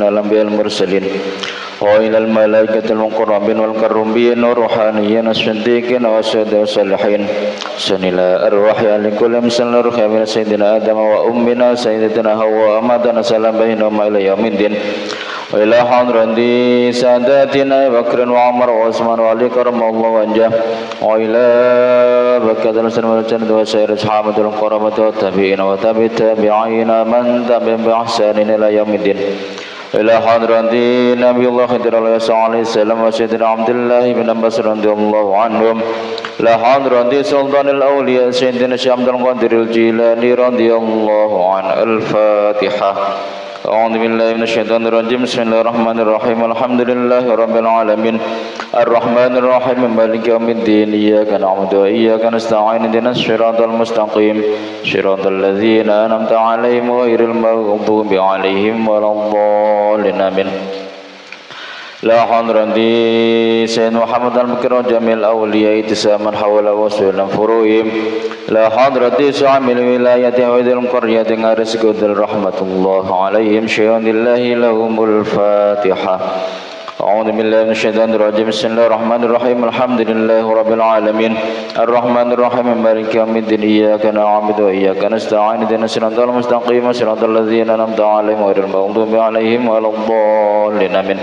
الأنبياء المرسلين وإلى الملائكة المقربين والكرمين والروحانيين الصديقين والشهداء والصالحين سن إلى أرواح لكل مسلم روح من سيدنا آدم وأمنا سيدتنا حواء أمتنا سلام بينهم إلى يوم الدين وإلى حضرة ساداتنا بكر وعمر وعثمان وعلي كرم الله وجهه وإلى بكة المسلمين والجنة وسائر أصحابه القرابة والتابعين وتابع التابعين من تبعهم بإحسان إلى يوم الدين إلى حضرة نبي الله خضر عليه السلام وسيدنا عبد الله بن عباس رضي الله عنهم إلى حضرة سلطان الأولياء سيدنا الشيخ عبد القادر الجيلاني رضي الله عنه. الفاتحة. أعوذ بالله من الشيطان الرجيم. بسم الله الرحمن الرحيم. الحمد لله رب العالمين الرحمن الرحيم مالك يوم الدين إياك نعبد وإياك نستعين اهدنا الصراط المستقيم صراط الذين أنعمت عليهم غير المغضوب عليهم ولا الضالين آمين. لا حضرة سيد محمد المكرم جميع الأولياء تساما حول وسلم فروهم لا حضرة صاحب الولاية وذي القرية غارس قدر رحمة الله عليهم شيء لله لهم. الفاتحة. أعوذ بالله من الشيطان الرجيم. بسم الله الرحمن الرحيم. الحمد لله رب العالمين الرحمن الرحيم مالك يوم الدين إياك نعبد وإياك نستعين اهدنا الصراط المستقيم صراط الذين أنعمت عليهم غير المغضوب عليهم ولا الضالين آمين.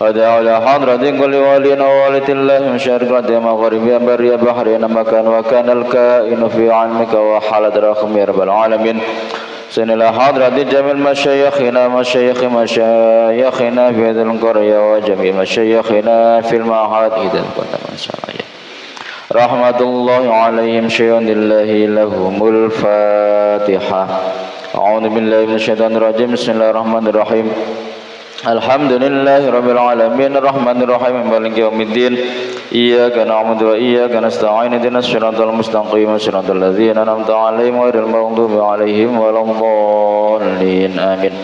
ودعوا إلى حضرة كل ولي ووالد الله من شرق مغرب بري بحرين مكان وكان الكائن في علمك وحالة رحم يا رب العالمين. سن إلى حضرة جميع مشايخنا في هذه القرية وجميع مشايخنا في المعهد إذا كنت من شرعية رحمة الله عليهم شيء لله لهم. الفاتحة. أعوذ بالله من الشيطان الرجيم. بسم الله الرحمن الرحيم. الحمد لله رب العالمين الرحمن الرحيم مالك يوم الدين إياك نعبد وإياك نستعين اهدنا الصراط المستقيم صراط الذين أنعمت عليهم غير المغضوب عليهم ولا الضالين آمين.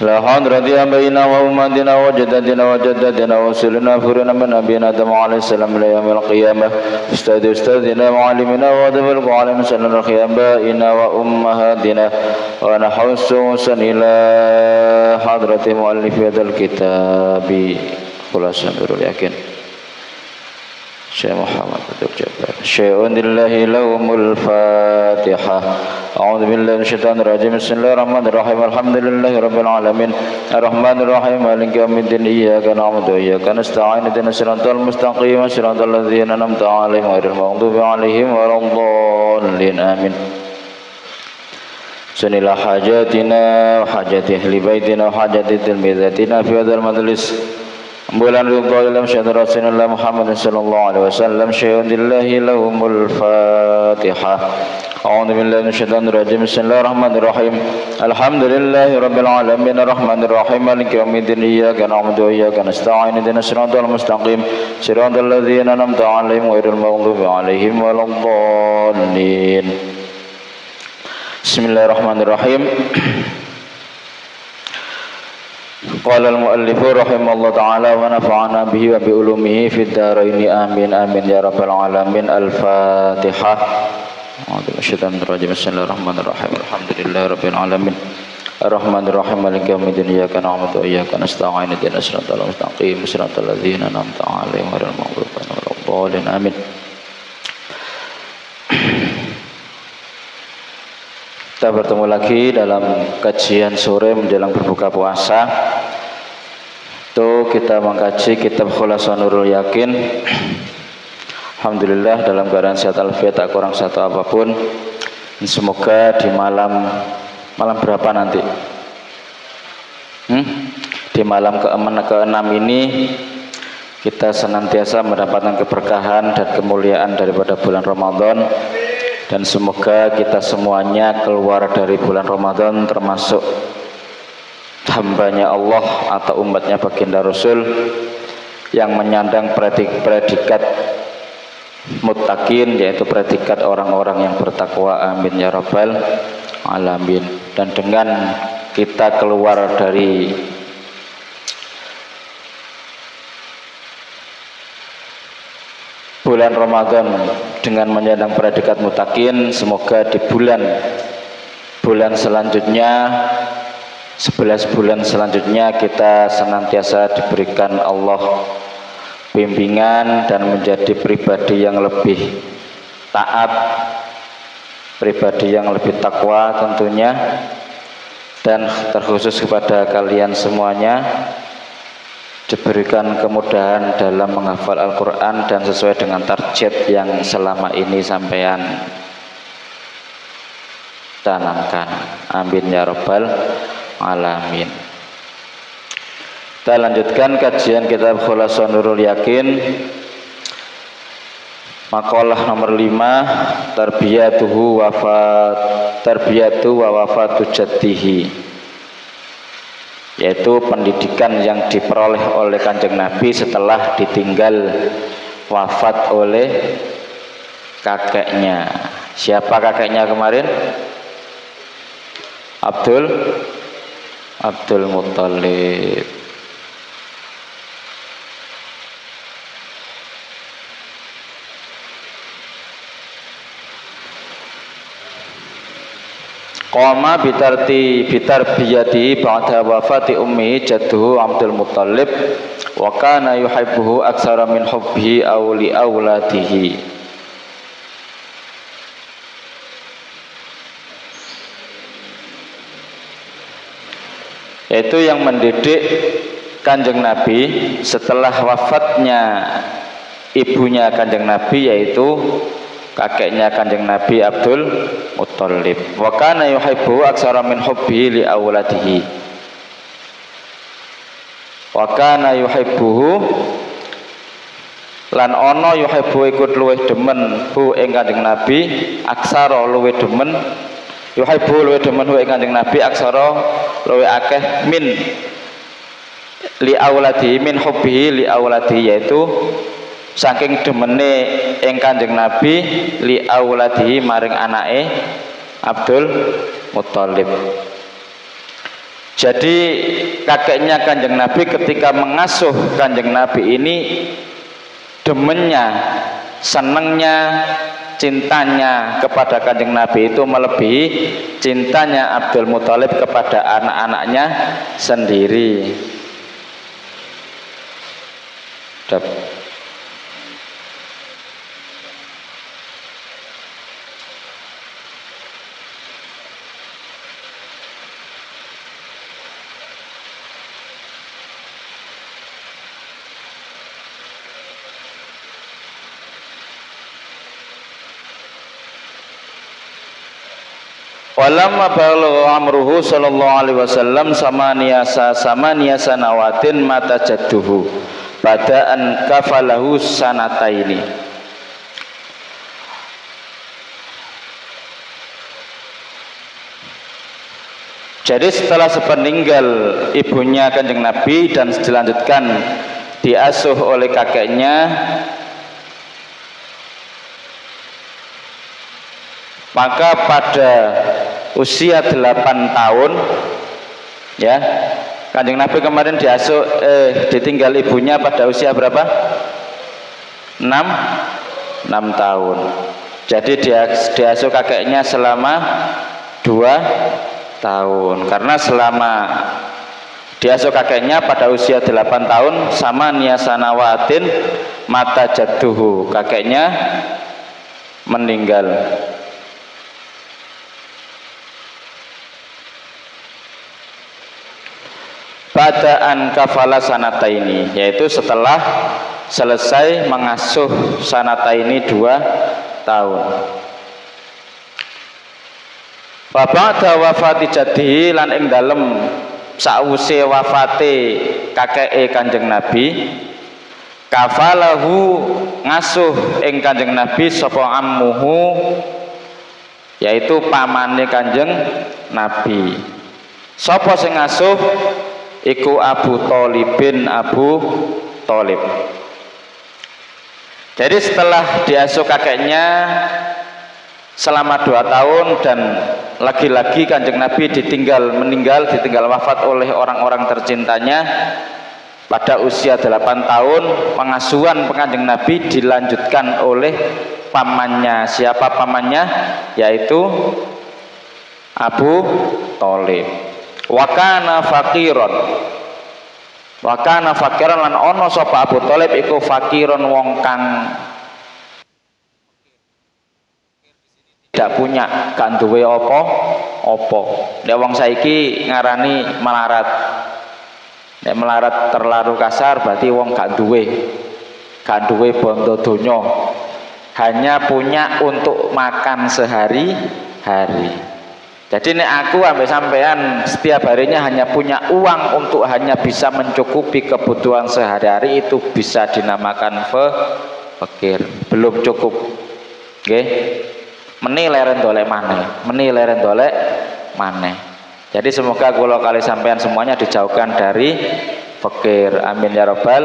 لا حضرة أبينا وأمتنا وجدتنا وجدتنا وسلنا فرنا من أبينا آدم عليه السلام إلى يوم القيامة أستاذنا وعلمنا وأدب علينا سنة آبائنا وأمهاتنا ونحو السوسا إلى حضرة مؤلف هذا الكتاب خلاصة نور اليقين Syekh Muhammad Abdul Jabbar syai'un lillahi lahumul fatihah. A'udzu billahi minasyaitonir rajim. Bismillahirrahmanirrahim. Alhamdulillahi rabbil alamin arrahmanir rahim maliki yaumiddin iyyaka na'budu wa iyyaka nasta'in ihdinas siratal mustaqim siratal ladzina an'amta 'alaihim ghairil maghdubi 'alaihim waladdallin amin. Sunila hajatina wa hajati ahli baitina wa hajati tilmizatina fi hadzal majlis bulan ridha dalam syahadat Rasulullah Muhammad sallallahu alaihi wasallam syai'un lillahi lahumul fatihah. A'udzu billahi minasyaitonir rajim. Bismillahirrahmanirrahim. Alhamdulillahi rabbil alamin arrahmanir rahim maliki yaumiddin iyyaka na'budu wa iyyaka nasta'in ihdinas siratal mustaqim siratal ladzina an'amta 'alaihim ghairil maghdubi 'alaihim waladdallin. Bismillahirrahmanirrahim. Qala al-muallif rahimahullah ta'ala wa nafa'ana bihi wa bi ulumihi fid dharain amin amin ya rabbal alamin. Al-Fatihah. Bismillahirrahmanirrahim. Alhamdulillahirabbil alamin arrahmanir rahim maliki yaumiddin iyyaka na'budu wa iyyaka nasta'in ihdinas siratal mustaqim siratal ladzina an'amta 'alaihim ghairil maghdubi 'alaihim waladdallin amin. Kita bertemu lagi dalam kajian sore menjelang berbuka puasa. Itu kita mengkaji kitab Khulasan Nurul Yakin. Alhamdulillah dalam keadaan sehat alfiat, tak kurang satu apapun. Semoga di malam berapa nanti? Di malam ke-6 ini kita senantiasa mendapatkan keberkahan dan kemuliaan daripada bulan Ramadan. Dan semoga kita semuanya keluar dari bulan Ramadan termasuk hambanya Allah atau umatnya baginda Rasul yang menyandang predikat muttaqin, yaitu predikat orang-orang yang bertakwa. Amin ya rabbal alamin. Dan dengan kita keluar dari bulan Ramadan dengan menyandang predikat muttaqin, semoga di bulan selanjutnya 11 bulan selanjutnya kita senantiasa diberikan Allah bimbingan dan menjadi pribadi yang lebih taat, pribadi yang lebih takwa tentunya, dan terkhusus kepada kalian semuanya diberikan kemudahan dalam menghafal Al-Quran dan sesuai dengan target yang selama ini sampean tanamkan. Amin ya rabbal alamin. Kita lanjutkan kajian kitab Khulasatul Nurul Yakin, makalah nomor 5, tarbiyatu wa wafatu jaddihi, yaitu pendidikan yang diperoleh oleh Kanjeng Nabi setelah ditinggal wafat oleh kakeknya. Siapa kakeknya kemarin? Abdul Muthalib. Qama bitarbiyatihi ba'da wafati ummihi jadduhu Abdul Muthalib wa kana yuhibbuhu aktsara min hubbihi li auladihi. Yaitu yang mendidik Kanjeng Nabi setelah wafatnya ibunya Kanjeng Nabi, yaitu kakeknya Kanjeng Nabi Abdul Muthalib. Wa kana yuhibbu aktsara min hubbihi li auladihi. Wa kana yuhibbuhu lan ana yuhibbu ikut luwih demen hu ing Kanjeng Nabi, aksara luwih demen, yuhibbu luwih demen hu ing Kanjeng Nabi, aksara luwih akeh min li auladihi, min hubbihi li auladihi, yaitu saking demene ing Kanjeng Nabi li auladihi maring anake Abdul Muthalib. Jadi kakeknya Kanjeng Nabi ketika mengasuh Kanjeng Nabi ini demennya, senengnya, cintanya kepada Kanjeng Nabi itu melebihi cintanya Abdul Muthalib kepada anak-anaknya sendiri. Walamma balagha amruhu sallallahu alaihi wasallam samaniyasa nawatin mata jadduhu bada'an kafalahu sanataini. Jadi setelah sepeninggal ibunya Kanjeng Nabi dan dilanjutkan diasuh oleh kakeknya, maka pada usia 8 tahun ya, Kanjeng Nabi kemarin ditinggal ibunya pada usia berapa? 6 tahun. Jadi diasuh kakeknya selama 2 tahun. Karena selama diasuh kakeknya pada usia 8 tahun sama niyasanawatin mata jadduhu, kakeknya meninggal. Bada'an kafala sanataini, yaitu setelah selesai mengasuh sanataini 2 tahun. Wa ba'da wafati jaddihi, lan ing dalem sause wafate kakeke Kanjeng Nabi, kafalahu ngasuh ing Kanjeng Nabi sapa ammuhu, yaitu pamane Kanjeng Nabi. Sapa sing ngasuh? Iku Abu Thalibin, Abu Thalib. Jadi setelah diasuh kakeknya selama 2 tahun dan lagi-lagi Kanjeng Nabi meninggal wafat oleh orang-orang tercintanya pada usia 8 tahun, pengasuhan Kanjeng Nabi dilanjutkan oleh pamannya. Siapa pamannya? Yaitu Abu Thalib. Wa kana faqiron. Wa kana faqiran lan ana sapa Abu Thalib iku faqiron wong kang tidak punya, gak duwe apa-apa. Nek wong saiki ngarani melarat. Nek melarat terlalu kasar berarti wong gak duwe bondo donya. Hanya punya untuk makan sehari-hari. Jadi nek aku ambek sampean setiap harinya hanya punya uang untuk hanya bisa mencukupi kebutuhan sehari-hari, itu bisa dinamakan fakir. Belum cukup. Nggih. Meni leren dolek maneh. Jadi semoga kula kali sampean semuanya dijauhkan dari fakir. Amin ya rabbal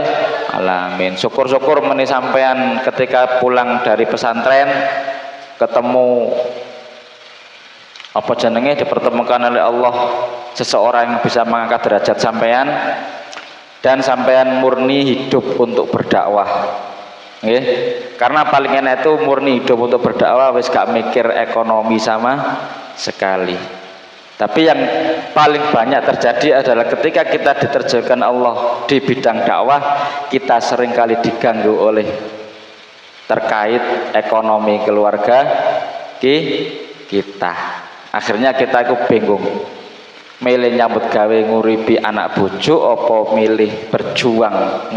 alamin. Syukur-syukur meni sampean ketika pulang dari pesantren ketemu apa jenenge, dipertemukan oleh Allah seseorang yang bisa mengangkat derajat sampean dan sampean murni hidup untuk berdakwah. Nggih. Karena paling enak itu murni hidup untuk berdakwah, wis gak mikir ekonomi sama sekali. Tapi yang paling banyak terjadi adalah ketika kita diterjunkan Allah di bidang dakwah, kita seringkali diganggu oleh terkait ekonomi keluarga kita. Akhirnya kita itu bingung, milih nyambut gawe nguripi anak bojo apa milih berjuang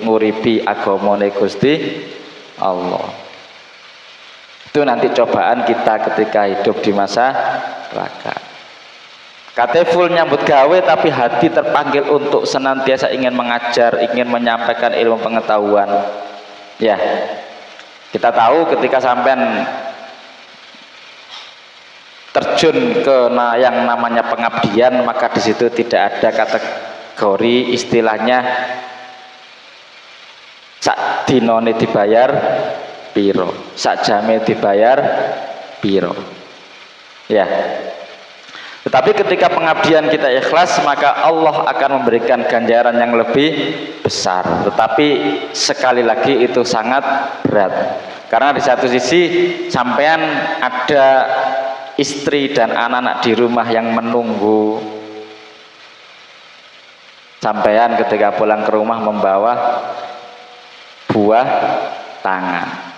nguripi agamane Gusti Allah. Itu nanti cobaan kita ketika hidup di masyarakat. Kate full nyambut gawe tapi hati terpanggil untuk senantiasa ingin mengajar, ingin menyampaikan ilmu pengetahuan. Ya, kita tahu ketika sampean terjun ke yang namanya pengabdian, maka di situ tidak ada kategori istilahnya sak dinone dibayar piro, sak jame dibayar piro. Ya. Tetapi ketika pengabdian kita ikhlas, maka Allah akan memberikan ganjaran yang lebih besar. Tetapi sekali lagi itu sangat berat. Karena di satu sisi sampean ada istri dan anak-anak di rumah yang menunggu sampean ketika pulang ke rumah membawa buah tangan.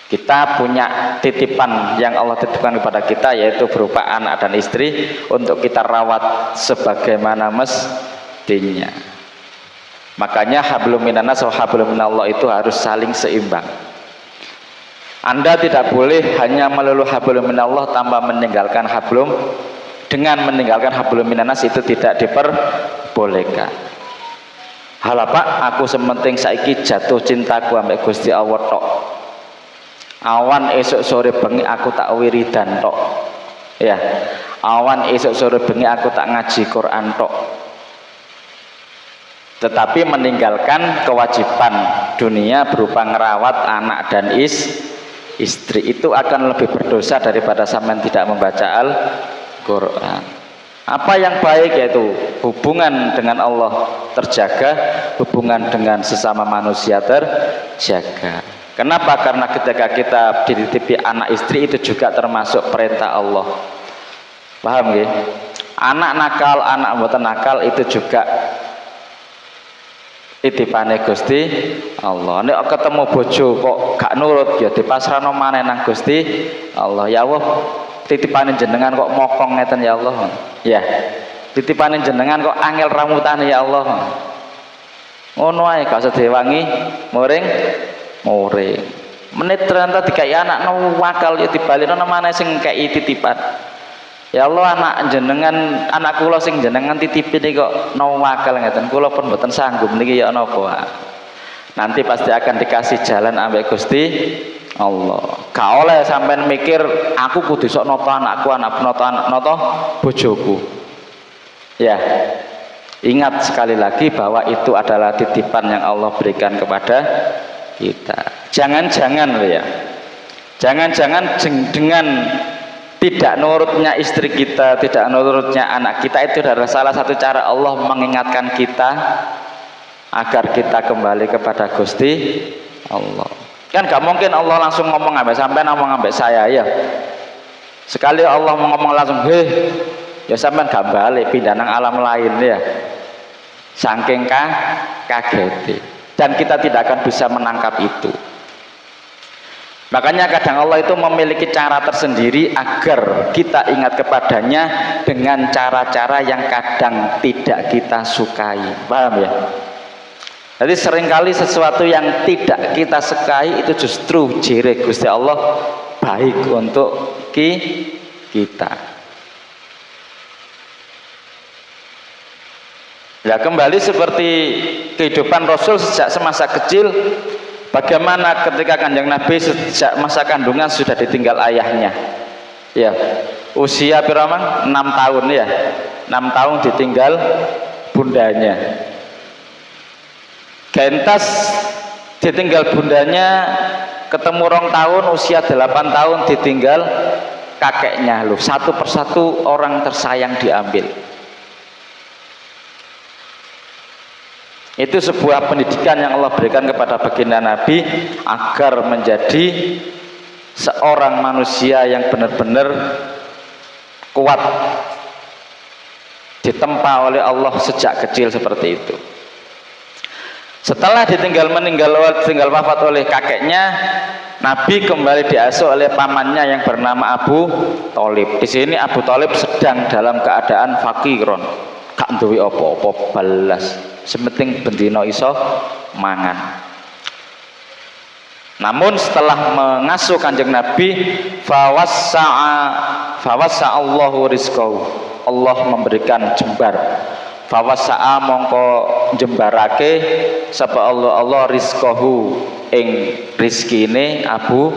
Kita punya titipan yang Allah titipkan kepada kita, yaitu berupa anak dan istri untuk kita rawat sebagaimana mestinya. Makanya hablum minanas wa hablum minallah itu harus saling seimbang. Anda tidak boleh hanya melulu hablum minallah tanpa meninggalkan hablum. Dengan meninggalkan hablum minanas itu tidak diperbolehkan. Halah Pak, aku sementing saiki jatuh cintaku ambek Gusti Allah tok. Awan esok sore bengi aku tak wiridan tok. Ya, awan esok sore bengi aku tak ngaji Quran tok. Tetapi meninggalkan kewajiban dunia berupa ngerawat anak dan istri itu akan lebih berdosa daripada sampean tidak membaca Al-Quran. Apa yang baik yaitu hubungan dengan Allah terjaga, hubungan dengan sesama manusia terjaga. Kenapa? Karena ketika kita dititipi anak istri itu juga termasuk perintah Allah. Paham nggih? Anak nakal, anak mboten nakal itu juga titipane Gusti Allah. Nek ketemu bojo kok gak nurut ya dipasrahno maneh nang Gusti Allah. Ya Allah, titipane jenengan kok mokong ngeten ya Allah. Ya. Titipane jenengan kok angel ramutane ya Allah. Ngono ae gak usah diwangi muring. Menit ternyata dikai anak wakal ya dibalino namane sing kei titipan. Ya Allah, anak jenengan, anak kula sing jenengan titipin iki kok wakal ngeten. Kula pun mboten sanggup niki ya napa. Nanti pasti akan dikasih jalan ambek Gusti Allah. Gak oleh sampean mikir aku kudu sok noto anakku, anak noto bojoku. Ya. Ingat sekali lagi bahwa itu adalah titipan yang Allah berikan kepada kita. Jangan-jangan ya, jangan-jangan dengan tidak nurutnya istri kita, tidak nurutnya anak kita, itu adalah salah satu cara Allah mengingatkan kita agar kita kembali kepada Gusti Allah. Kan gak mungkin Allah langsung ngomong ambek sampai ngomong ambek saya ya. Sekali Allah ngomong langsung, heh ya sampean gak balik pindah nang alam lain ya. Saking kaget. Dan kita tidak akan bisa menangkap itu. Makanya kadang Allah itu memiliki cara tersendiri agar kita ingat kepadanya dengan cara-cara yang kadang tidak kita sukai. Paham ya? Jadi seringkali sesuatu yang tidak kita sukai itu justru jere Gusti Allah baik untuk kita. Ya kembali seperti kehidupan Rasul sejak semasa kecil, bagaimana ketika Kanjeng Nabi sejak masa kandungan sudah ditinggal ayahnya. Ya, usia berapa? 6 tahun ya. 6 tahun ditinggal bundanya. Gentas ditinggal bundanya, ketemu 2 tahun, usia 8 tahun ditinggal kakeknya loh. Satu persatu orang tersayang diambil. Itu sebuah pendidikan yang Allah berikan kepada baginda Nabi agar menjadi seorang manusia yang benar-benar kuat, ditempa oleh Allah sejak kecil seperti itu. Setelah ditinggal wafat oleh kakeknya, Nabi kembali diasuh oleh pamannya yang bernama Abu Thalib. Di sini Abu Thalib sedang dalam keadaan fakiron, gak duwe apa-apa balas, sementing bendino iso mangan. Namun setelah mengasuh Kanjeng Nabi, Allahu rizqahu, Allah memberikan jembar. Fawasa'a mongko jembarake sapa Allah rizqahu ing rizkine Abu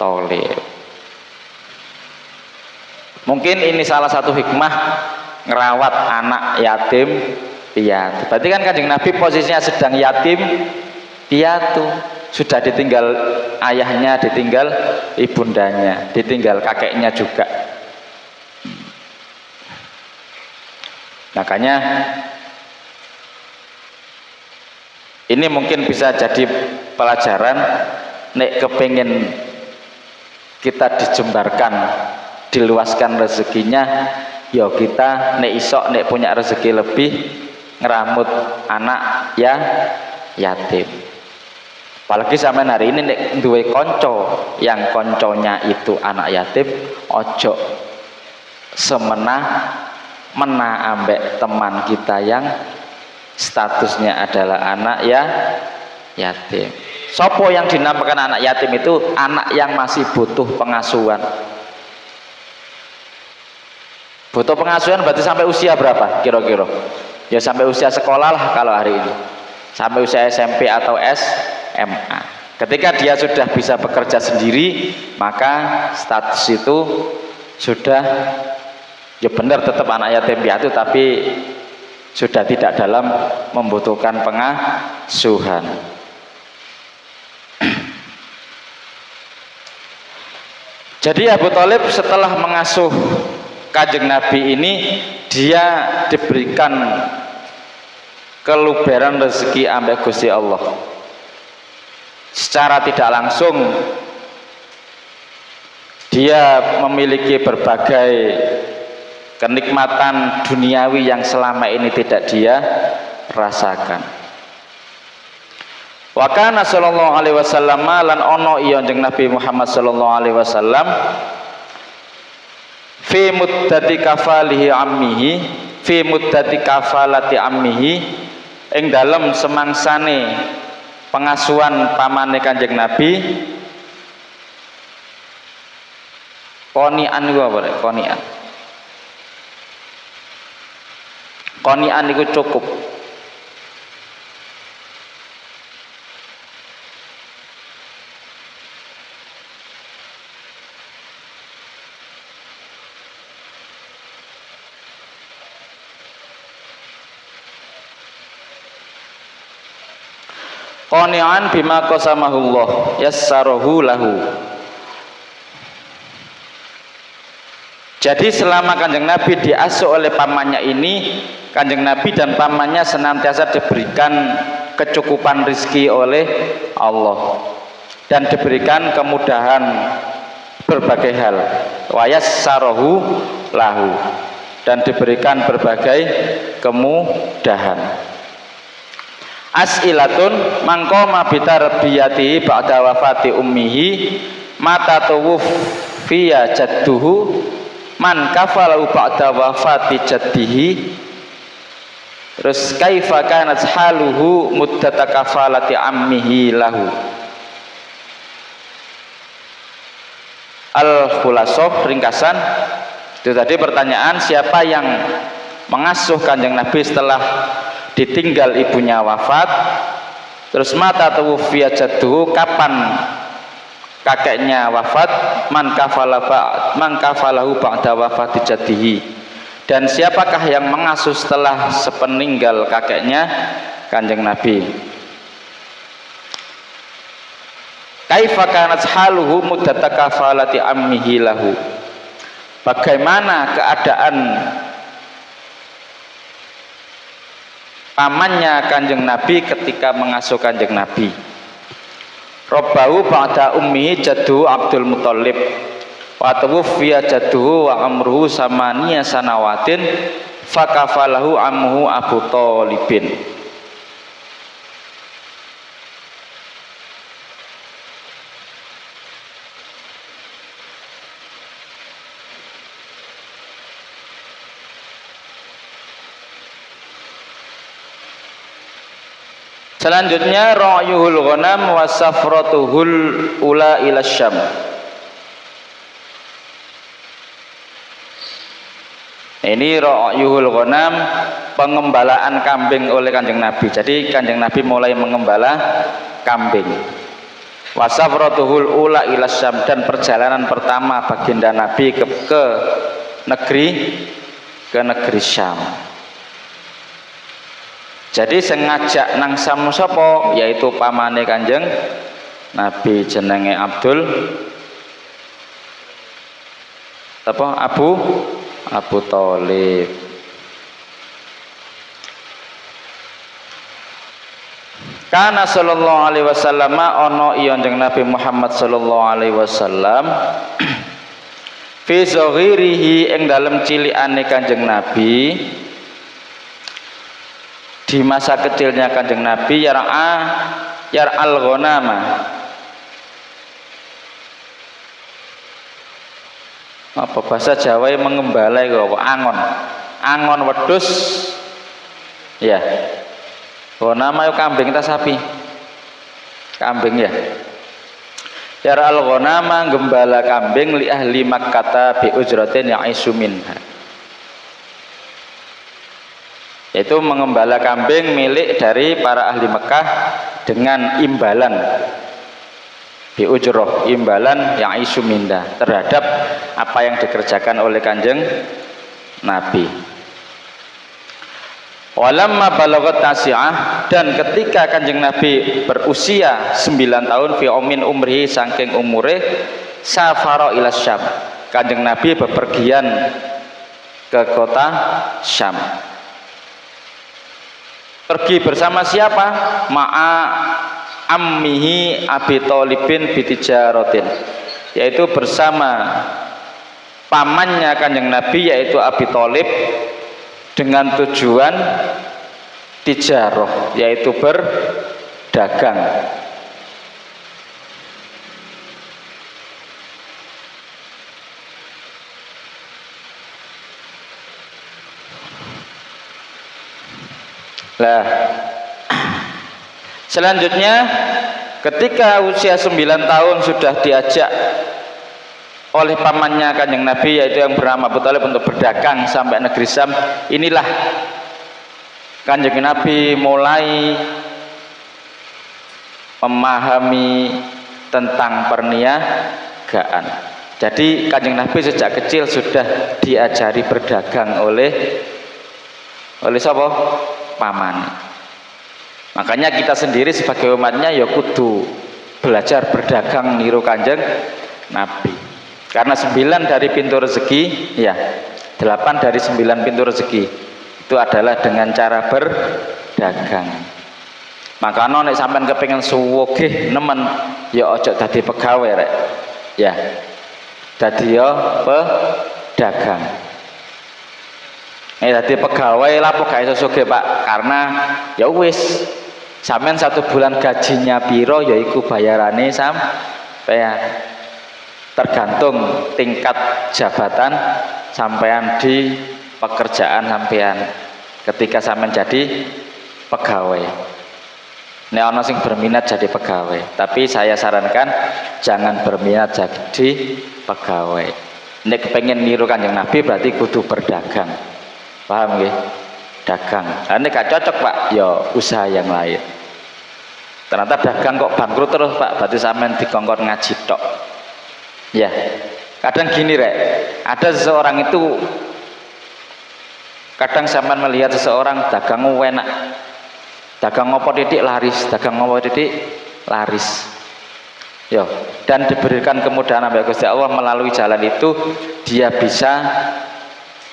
Thalib. Mungkin ini salah satu hikmah ngerawat anak yatim piatu. Berarti kan Kanjeng Nabi posisinya sedang yatim piatu, sudah ditinggal ayahnya, ditinggal ibundanya, ditinggal kakeknya juga. Makanya ini mungkin bisa jadi pelajaran, nek kepingin kita dijembarkan, diluaskan rezekinya, ya kita nek isok nek punya rezeki lebih ngeramut anak ya yatim. Apalagi sampean hari ini nek duwe konco yang konconya itu anak yatim, ojo semena ambek teman kita yang statusnya adalah anak ya yatim. Sopo yang dinamakan anak yatim itu anak yang masih butuh pengasuhan. Butuh pengasuhan berarti sampai usia berapa kira-kira? Ya sampai usia sekolah lah kalau hari ini. Sampai usia SMP atau SMA. Ketika dia sudah bisa bekerja sendiri, maka status itu sudah ya benar tetap anak yatim piatu, tapi sudah tidak dalam membutuhkan pengasuhan. Jadi Abu Thalib setelah mengasuh Kanjeng Nabi ini, dia diberikan keluberan rezeki ambek Gusti Allah. Secara tidak langsung dia memiliki berbagai kenikmatan duniawi yang selama ini tidak dia rasakan. Wa kana sallallahu alaihi wasallam lan ono iya jeneng Nabi Muhammad sallallahu alaihi wasallam fi muddati kafalihi ammihi, fi muddati kafalati ammihi, ing dalem semangsane pengasuhan pamane Kanjeng Nabi. Qoni'an iku apa rek? Qoni'an iku cukup. Qoni'an bima qasamahullah yassarahu lahu. Jadi selama Kanjeng Nabi diasuh oleh pamannya ini, Kanjeng Nabi dan pamannya senantiasa diberikan kecukupan rizki oleh Allah dan diberikan kemudahan berbagai hal. Wa yassarahu lahu. dan diberikan berbagai kemudahan. As'ilatun mangkoma bitarbiyati ba'da wafati ummihi mata tuwfiya jadduhu man kafalahu ba'da wafati jaddihi. Terus kaifa kanat haluhu muddata kafalati ammihi lahu. Al-Khulasoh, ringkasan itu tadi pertanyaan, siapa yang mengasuh Kanjeng Nabi setelah ditinggal ibunya wafat. Terus mata tuwfiya jadduhu, kapan kakeknya wafat. Man kafalahu ba'da wafati jaddihi, dan siapakah yang mengasuh setelah sepeninggal kakeknya Kanjeng Nabi. Kaifa kanat haluhu muddata kafalati ammihi lahu, bagaimana keadaan pamannya Kanjeng Nabi ketika mengasuh Kanjeng Nabi. Rabbahu ba'da ummihi jadduhu Abdul Muthalib wa tuwfiya jadduhu wa amruhu samaniya sanawatin fakafalahu ammuhu Abu Thalibin. Selanjutnya ra'yuhul ghanam wa safratuhul ula ila Syam. Ini ra'yuhul ghanam, pengembalaan kambing oleh Kanjeng Nabi. Jadi Kanjeng Nabi mulai mengembala kambing. Wa safratuhul ula ila Syam, dan perjalanan pertama baginda Nabi ke negeri Syam. Jadi sengajak nang Syam sapa, yaitu pamane Kanjeng Nabi, jenenge Abu Thalib. Kana sallallahu alaihi wasallam ana iya Kanjeng Nabi Muhammad sallallahu alaihi wasallam fi zaghirihi, ing dalem cilikane Kanjeng Nabi, di masa kecilnya Kanjeng Nabi, yar'al ghanama. Apa bahasa Jawa mengembala iku apa? Angon wedhus. Ya. Ghanama yo kambing ta sapi? Kambing ya. Yar'al ghanama, gembala kambing li ahli Makkah bi ujratin ya'isu minha. Yaitu mengembala kambing milik dari para ahli Mekah dengan imbalan bi ujroh, imbalan yang isu minda terhadap apa yang dikerjakan oleh Kanjeng Nabi. Walamma balagat tasi'ah, dan ketika Kanjeng Nabi berusia 9 tahun fi umin umrihi, saking umure, safara ila Syam, Kanjeng Nabi bepergian ke kota Syam. Pergi bersama siapa? Ma'a ammihi Abi Thalibin bitijaratin, yaitu bersama pamannya Kanjeng Nabi, yaitu Abi Thalib, dengan tujuan tijarah, yaitu berdagang. Lah, selanjutnya ketika usia 9 tahun sudah diajak oleh pamannya Kanjeng Nabi, yaitu yang bernama Abu Thalib, untuk berdagang sampai negeri Syam. Inilah Kanjeng Nabi mulai memahami tentang perniagaan. Jadi Kanjeng Nabi sejak kecil sudah diajari berdagang oleh siapa? Paman. Makanya kita sendiri sebagai umatnya ya kudu belajar berdagang niru Kanjeng Nabi. Karena 9 dari pintu rezeki, ya 8 dari 9 pintu rezeki itu adalah dengan cara berdagang. Maka nek sampean kepengin suwugih nemen, ya ojo dadi pegawai rek. Ya. Dadi ya pedagang. Dadi pegawai lapo gak iso sugih Pak, karena ya wis sampean 1 bulan gajinya piro ya iku bayarane sampean. Tergantung tingkat jabatan sampean di pekerjaan sampean ketika sampean jadi pegawai. Nek ana sing berminat jadi pegawai, tapi saya sarankan jangan berminat jadi pegawai. Nek pengen niru Kanjeng Nabi berarti kudu berdagang. Paham nggih? Dagang. Lah nek gak cocok Pak, ya usaha yang lain. Ternyata dagang kok bangkrut terus Pak, berarti sampean dikongkon ngaji tok. Ya. Kadang gini Rek, ada seseorang itu kadang sampean melihat seseorang dagang enak. Dagang ngopo titik laris, dagang ngopo titik laris. Yo, dan diberikan kemudahan oleh Gusti Allah melalui jalan itu dia bisa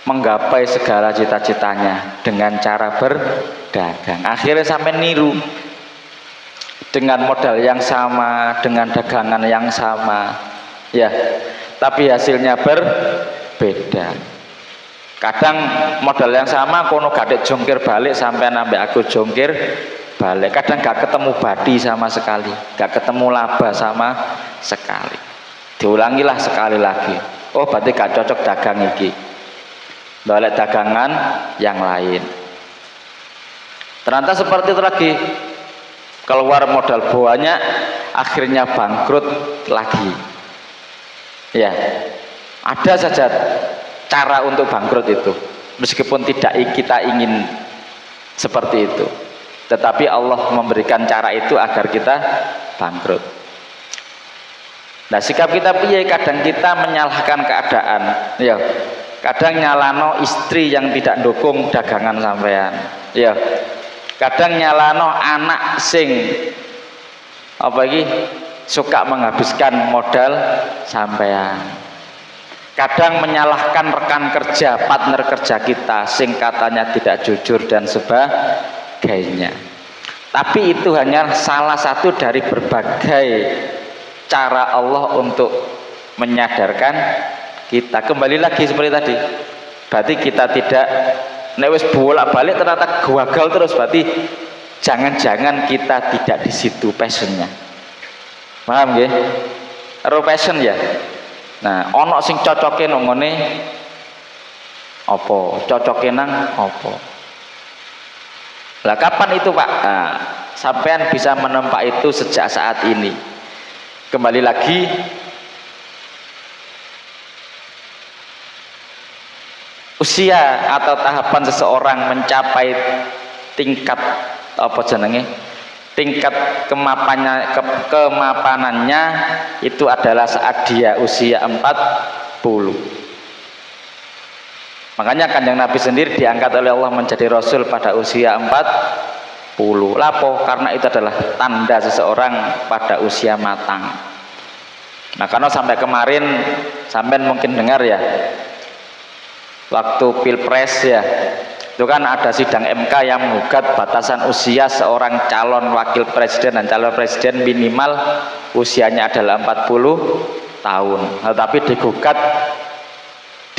menggapai segala cita-citanya dengan cara berdagang. Akhirnya sampai niru dengan modal yang sama, dengan dagangan yang sama, ya. Tapi hasilnya berbeda. Kadang modal yang sama, kono gadek jongkir balik sampai nambah aku jongkir balik. Kadang gak ketemu badi sama sekali, gak ketemu laba sama sekali. Diulangilah sekali lagi. Oh, berarti gak cocok dagang iki. Balik dagangan yang lain. Ternyata seperti itu lagi, keluar modal banyak, akhirnya bangkrut lagi. Ya, ada saja cara untuk bangkrut itu, meskipun tidak kita ingin seperti itu, tetapi Allah memberikan cara itu agar kita bangkrut. Nah, sikap kita piye? Kadang kita menyalahkan keadaan, ya. Kadang nyalano istri yang tidak dukung dagangan sampean, ya. Kadang nyalano anak sing apa iki suka menghabiskan modal sampean. Kadang menyalahkan rekan kerja, partner kerja kita sing katanya tidak jujur dan sebagainya. Tapi itu hanya salah satu dari berbagai cara Allah untuk menyadarkan kita. Kembali lagi seperti tadi, berarti kita tidak nek wis bolak-balik ternyata gagal terus, berarti jangan-jangan kita tidak di situ passionnya. Paham nggih? Ro passion ya. Nah, ono sing cocoke nang ngene apa? Cocoke nang apa? Lah kapan itu, Pak? Nah, sampean bisa menempa itu sejak saat ini. Kembali lagi, usia atau tahapan seseorang mencapai tingkat apa jenenge? Tingkat kemapanannya itu adalah saat dia usia 40. Makanya Kanjeng Nabi sendiri diangkat oleh Allah menjadi Rasul pada usia 40. Lapo? Karena itu adalah tanda seseorang pada usia matang. Nah, karena sampai kemarin sampai mungkin dengar ya, waktu Pilpres ya, itu kan ada sidang MK yang menggugat batasan usia seorang calon wakil presiden dan calon presiden minimal usianya adalah 40 tahun. Tetapi digugat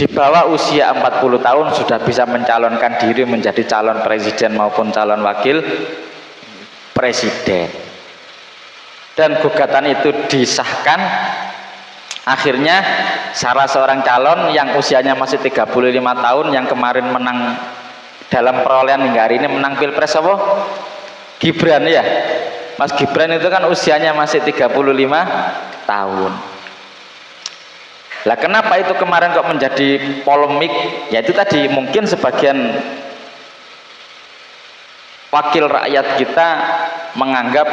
di bawah usia 40 tahun sudah bisa mencalonkan diri menjadi calon presiden maupun calon wakil presiden. Dan gugatan itu disahkan. Akhirnya salah seorang calon yang usianya masih 35 tahun yang kemarin menang dalam perolehan hingga hari ini menang Pilpres apa? Gibran ya. Mas Gibran itu kan usianya masih 35 tahun. Lah kenapa itu kemarin kok menjadi polemik? Ya itu tadi, mungkin sebagian wakil rakyat kita menganggap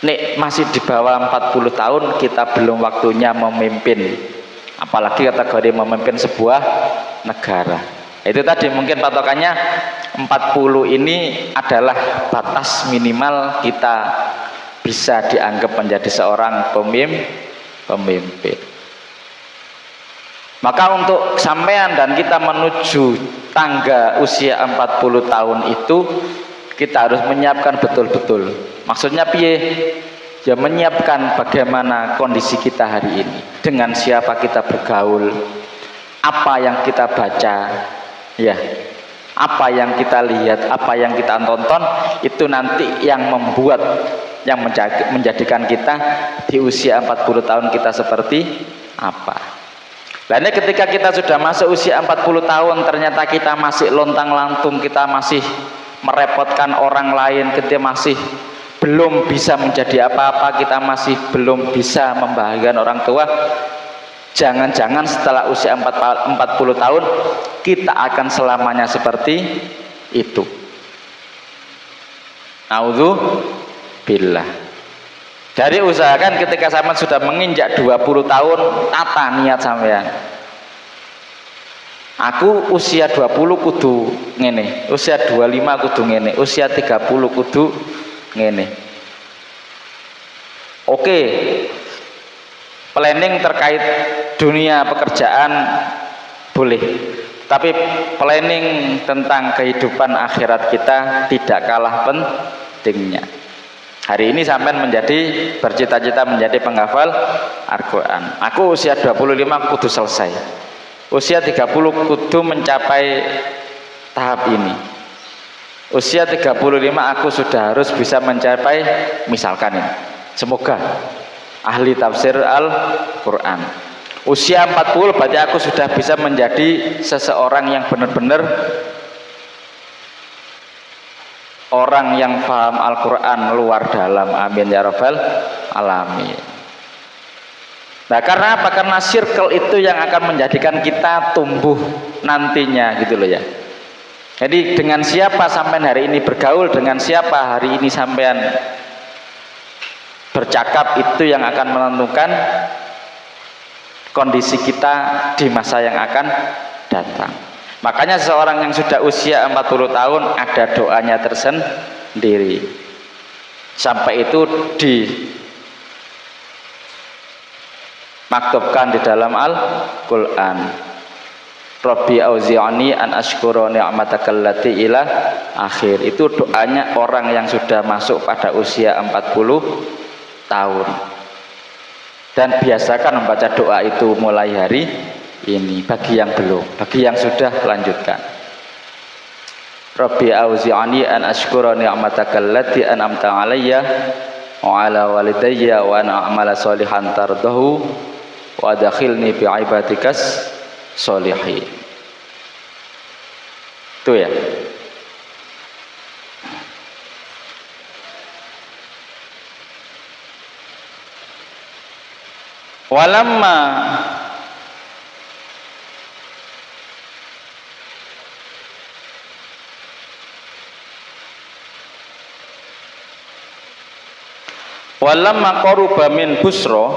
nek masih di bawah 40 tahun kita belum waktunya memimpin, apalagi kategori memimpin sebuah negara. Itu tadi mungkin patokannya 40 ini adalah batas minimal kita bisa dianggap menjadi seorang pemimpin. Maka untuk sampean dan kita menuju tangga usia 40 tahun itu kita harus menyiapkan betul-betul. Maksudnya piye? Ya menyiapkan bagaimana kondisi kita hari ini, dengan siapa kita bergaul, apa yang kita baca, Ya, apa yang kita lihat, apa yang kita tonton, itu nanti yang membuat, yang menjadikan kita di usia 40 tahun kita seperti apa. Lainnya ketika kita sudah masuk usia 40 tahun, ternyata kita masih lontang-lantung, kita masih merepotkan orang lain, kita masih belum bisa menjadi apa-apa, kita masih belum bisa membahagiakan orang tua. Jangan-jangan setelah usia 40 tahun kita akan selamanya seperti itu. Naudzubillah. Jadi usahakan ketika sampean sudah menginjak 20 tahun, tata niat sampean. Aku usia 20 kudu ngene, usia 25 kudu ngene, usia 30 kudu ngene. Oke. Planning terkait dunia pekerjaan boleh, tapi planning tentang kehidupan akhirat kita tidak kalah pentingnya. Hari ini sampean bercita-cita menjadi penghafal Al-Quran. Aku usia 25 kudu selesai, usia 30 kudu mencapai tahap ini, usia 35 aku sudah harus bisa mencapai misalkan ini, semoga ahli tafsir Al-Quran. Usia 40 berarti aku sudah bisa menjadi seseorang yang benar-benar orang yang paham Al-Quran luar dalam. Amin ya rabbal alamin. Nah, karena apa? Karena circle itu yang akan menjadikan kita tumbuh nantinya, gitu loh ya. Jadi dengan siapa sampean hari ini bergaul, dengan siapa hari ini sampean bercakap, itu yang akan menentukan kondisi kita di masa yang akan datang. Makanya seorang yang sudah usia 40 tahun ada doanya tersendiri. Sampai itu dimaktubkan di dalam Al-Quran. Rabbi auzi'ani an ashkura ni'mataka allati ila akhir. Itu doanya orang yang sudah masuk pada usia 40 tahun. Dan biasakan membaca doa itu mulai hari ini. Bagi yang belum, bagi yang sudah, lanjutkan. Rabbi auzi'ani an ashkura ni'mataka allati an'amta 'alayya wa 'ala walidayya wa an a'mala sholihan tardahu wa adkhilni bi 'ibadikas sholihin. Itu ya. Walamma qaruba min busra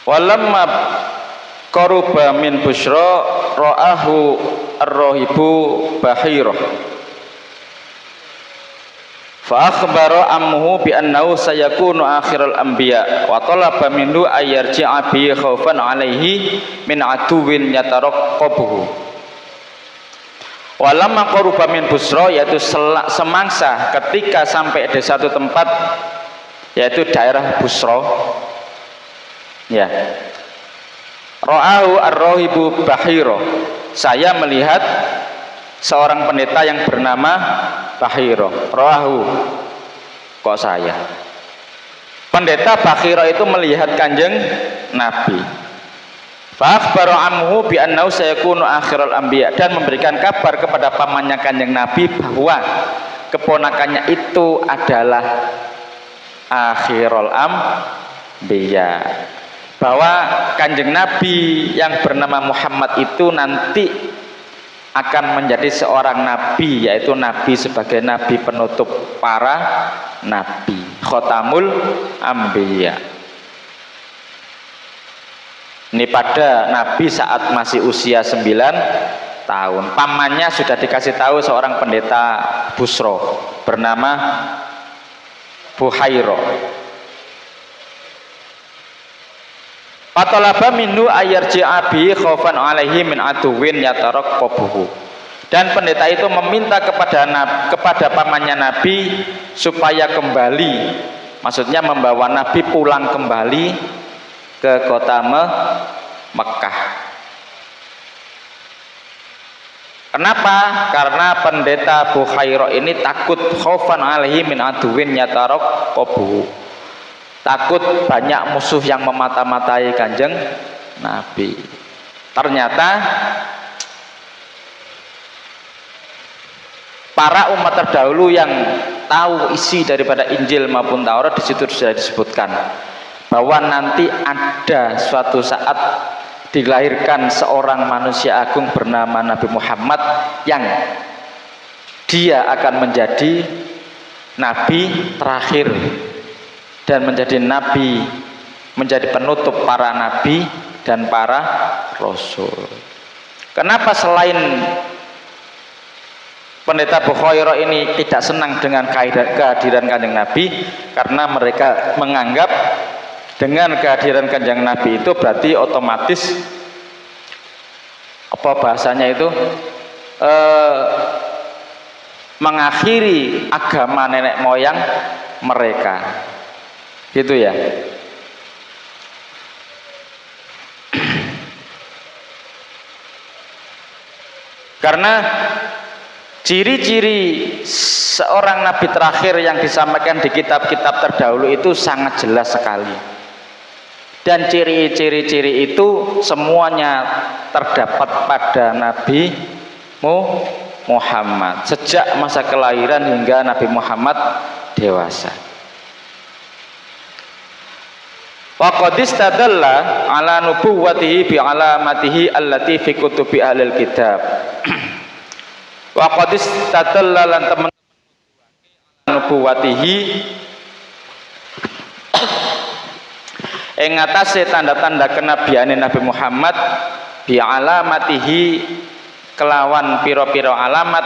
walamma qaruba min busra ra'ahu ar-rahibu bahirah fa akhbara ammuhu bi annahu sayakunu akhirul anbiya wa talaba minhu ayyarji'a bi khaufan 'alaihi min aduwin yataraqqabuhu. Walamma qaruba min busra, yaitu semangsa ketika sampai di satu tempat yaitu daerah Busra, ya, ra'ahu ar-rahibu bahira, saya melihat seorang pendeta yang bernama Bahira. Ra'ahu, kok saya? Pendeta Bahira itu melihat Kanjeng Nabi. Fa akhbara amhu bi annahu sayakunu akhirul anbiya, dan memberikan kabar kepada pamannya Kanjeng Nabi bahwa keponakannya itu adalah akhirul anbiya, bahwa Kanjeng Nabi yang bernama Muhammad itu nanti akan menjadi seorang nabi, yaitu nabi sebagai nabi penutup para nabi, khotamul anbiya. Ini pada Nabi saat masih usia 9 tahun. Pamannya sudah dikasih tahu seorang pendeta Busra bernama Buhaira. Fatalaba minhu ayarji'a bi khaufan alaihi min aduwin yatarakkabuhu. Dan pendeta itu meminta kepada pamannya Nabi supaya kembali, maksudnya membawa Nabi pulang kembali ke kota Mekah. Kenapa? Karena pendeta Bukhairah ini takut khaufan alaihi min aduwin yatarakkabuhu. Takut banyak musuh yang memata-matai Kanjeng Nabi. Ternyata para umat terdahulu yang tahu isi daripada Injil maupun Taurat, di situ sudah disebutkan bahwa nanti ada suatu saat dilahirkan seorang manusia agung bernama Nabi Muhammad yang dia akan menjadi nabi terakhir dan menjadi nabi, menjadi penutup para nabi dan para rasul. Kenapa selain pendeta Bukhairah ini tidak senang dengan kehadiran Kanjeng Nabi? Karena mereka menganggap dengan kehadiran Kanjeng Nabi itu berarti otomatis apa bahasanya itu mengakhiri agama nenek moyang mereka. Gitu ya. Karena ciri-ciri seorang nabi terakhir yang disampaikan di kitab-kitab terdahulu itu sangat jelas sekali. Dan ciri-ciri itu semuanya terdapat pada Nabi Muhammad sejak masa kelahiran hingga Nabi Muhammad dewasa. Wa qad istadalla ala nubuwwatihi bi alamatihi allati fi kutubi ahlil kitab. Wa qad istadalla lan temen nubuwwatihi ing atase tanda-tanda kenabiane Nabi Muhammad bi alamatihi kelawan piro-piro alamat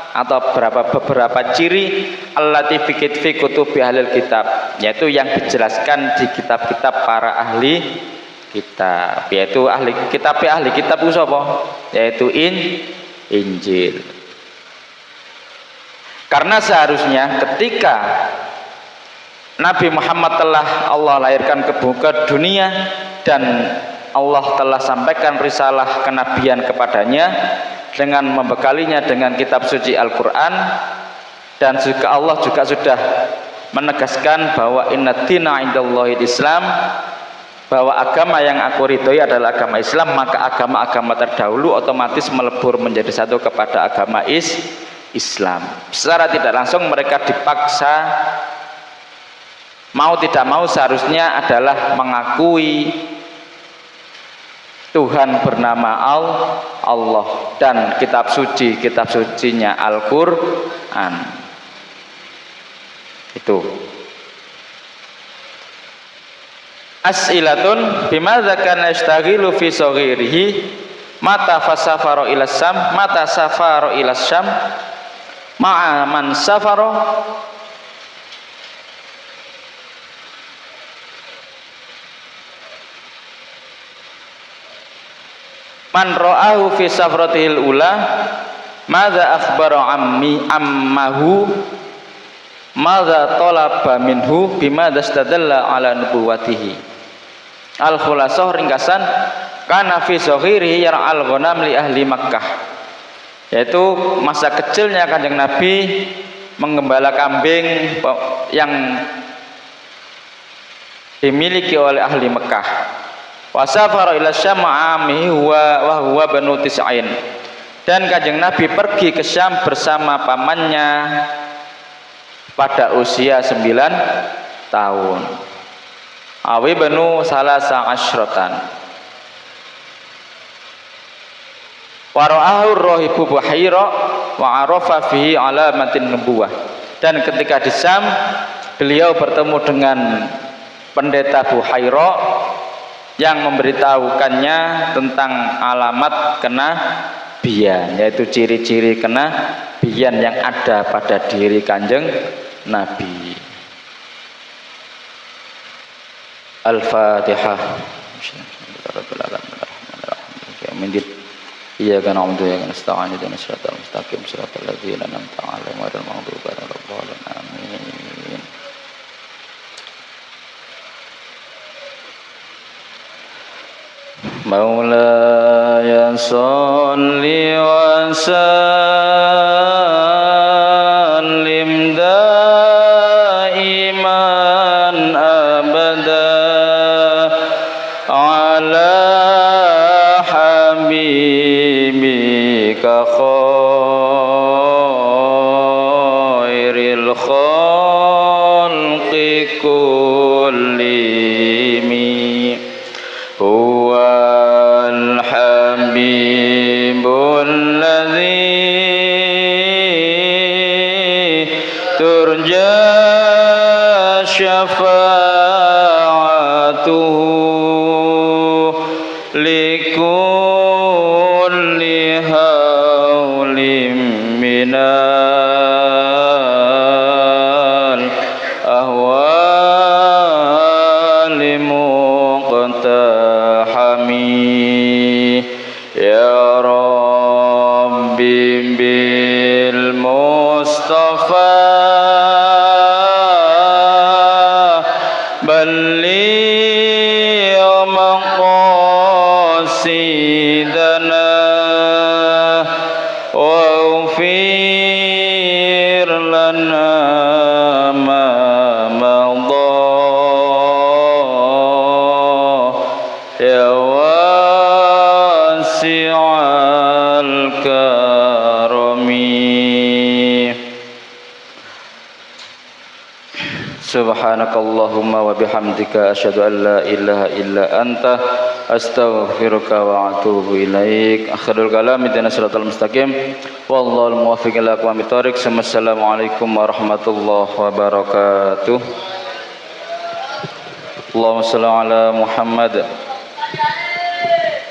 atau beberapa ciri allati fi kutubi ahlil kitab, yaitu yang dijelaskan di kitab-kitab para ahli kitab, yaitu ahli kitab itu sapa? Yaitu Injil. Karena seharusnya ketika Nabi Muhammad telah Allah lahirkan ke dunia dan Allah telah sampaikan risalah kenabian kepadanya dengan membekalinya dengan kitab suci Al-Quran, dan juga Allah juga sudah menegaskan bahwa inna dina indallahil Islam, bahwa agama yang aku ridhoi adalah agama Islam, maka agama-agama terdahulu otomatis melebur menjadi satu kepada agama Islam. Secara tidak langsung mereka dipaksa mau tidak mau seharusnya adalah mengakui Tuhan bernama Allah dan kitab sucinya Al-Quran. Itu as'ilatun bimadza kana yashtaghilu fi saghirihi mata fasafaro ila syam mata safaro ila syam ma'a man safaro man ra'ahu fi safratihil ula madza akhbara ammahu madza talaba minhu bimadza istadalla ala nubuwatihi. Al khulasah ringkasan kana fi saghirihi yar'al ghanam li ahli Makkah, yaitu masa kecilnya Kanjeng Nabi menggembala kambing yang dimiliki oleh ahli Mekah. Wasafara ila Syam ma'ami wa huwa banu tis'ain, dan Kanjeng Nabi pergi ke Syam bersama pamannya pada usia 9 tahun. Awi banu salasa asyratan. Wa ra'ahu rahibu Buhaira wa arafa fihi alamatin nubuwah, dan ketika di Syam beliau bertemu dengan pendeta Buhaira yang memberitahukannya tentang alamat kenabian, yaitu ciri-ciri kenabian yang ada pada diri Kanjeng Nabi. Al-Fatihah. rabbil alamin arrahmanir rahim maliki yaumiddin iyyaka na'budu wa iyyaka nasta'in ihdinas siratal mustaqim siratal ladzina an'amta 'alaihim ghairil maghdubi 'alaihim waladdallin amin. Maulaya sholli wa sallim daiman abada ala habibika khairil khalqi kullihim huwal habibul ladzi turja syafa'atuhu likulli haulim minal ahwali muqtahami ya rabbi bil mustafa balligh maqasidana waghfir lana ma madha ya wasi'al karami. Subhanakallahumma wa bihamdika asyhadu an la ilaha illa anta astaghfiruka wa atubu ilaik. Akhirul kalam ihdina siratal mustaqim wallahul muwaffiq ila aqwamit thoriq. Assalamualaikum warahmatullahi wabarakatuh. Allahumma shalli ala Muhammad.